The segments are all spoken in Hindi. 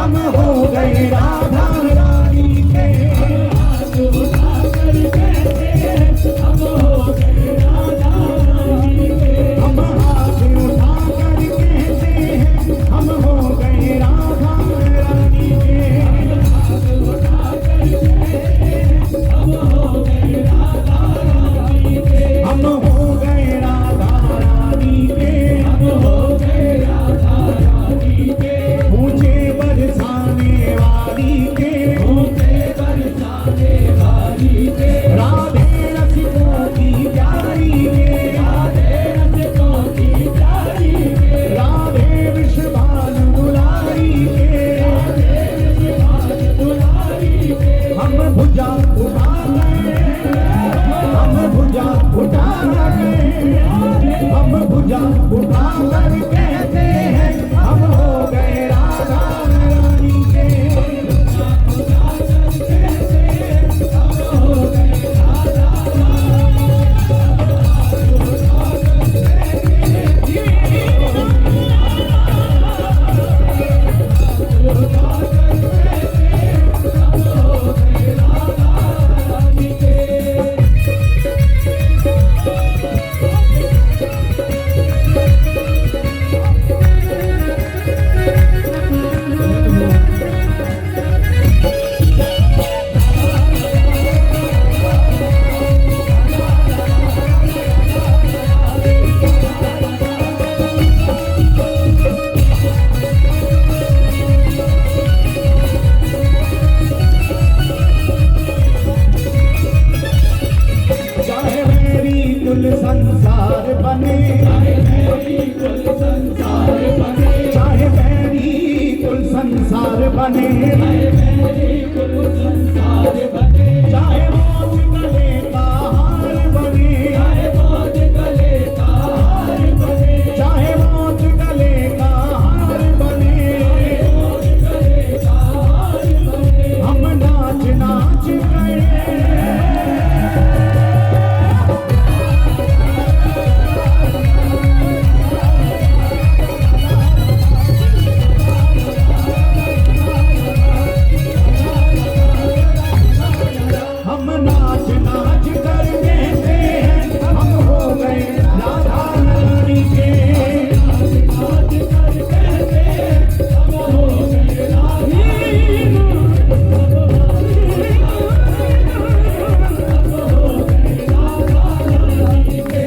हम हो गए राधा रानी के। हाथ उठाकर कहते हैं हम हो गए राधा रानी के। हम हाथ उठाकर कहते हैं हम हो गए राधा रानी के। हाथ उठाकर कहते हैं हम हो गए राधा रानी के। हम हो गए राधा रानी के। हम हो गए राधा रानी के। ऊंचे बरसाने वाली के। ऊंचे बरसाने वाली के। राधे रसिकों की प्यारी के। राधे रसिकों की प्यारी के। राधे विश्वभानु दुलारी के। राधे विश्वभानु दुलारी के। हम भुजा उठा गए। हम भुजा उठा गए। हम भुजा उठा कर कहते हैं हम हो गए राधा रानी के। भुजा उठा कर कहते हैं हम हो गए राधा रानी के। चाहे मेरी कुल संसार बने। चाहे मेरी कुल संसार बने। चाहे मेरी कुल संसार बने। चाहे मेरी कुल संसार बने। चाहे मौत गले का हार बने। चाहे मौत गले का हार बने। चाहे मौत गले का हार बने। चाहे मौत गले का हार बने। हम नाच नाच गए। हम नाच नाच कर कहते हैं हम हो गए राधा रानी के। नाच नाच कर कहते हैं हम हो गए राधा रानी के।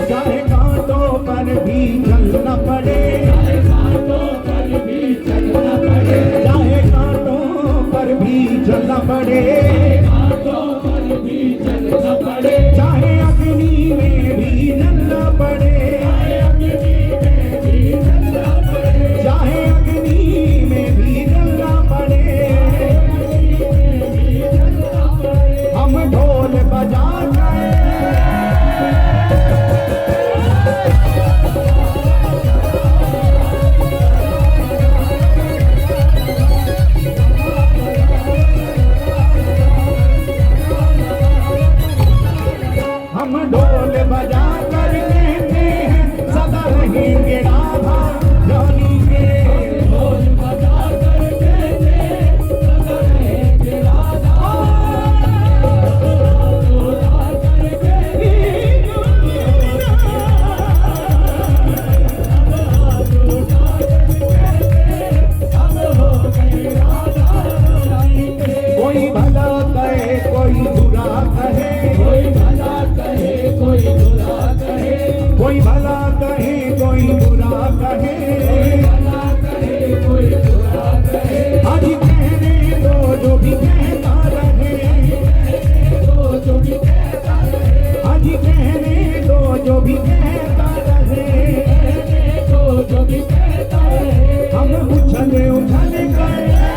चाहे कांटों पर भी चलना पड़े। चाहे कांटों पर भी चलना पड़े। चाहे कांटों पर भी चलना पड़े। कांटों पर भी चलना पड़े। चाहे अग्नि में भी जलना पड़े। चाहे अग्नि में भी जलना पड़े। चाहे अग्नि में भी जलना पड़े। अग्नि में भी जलना पड़े। हम ढोल बजा गए। हम उछले उछल गए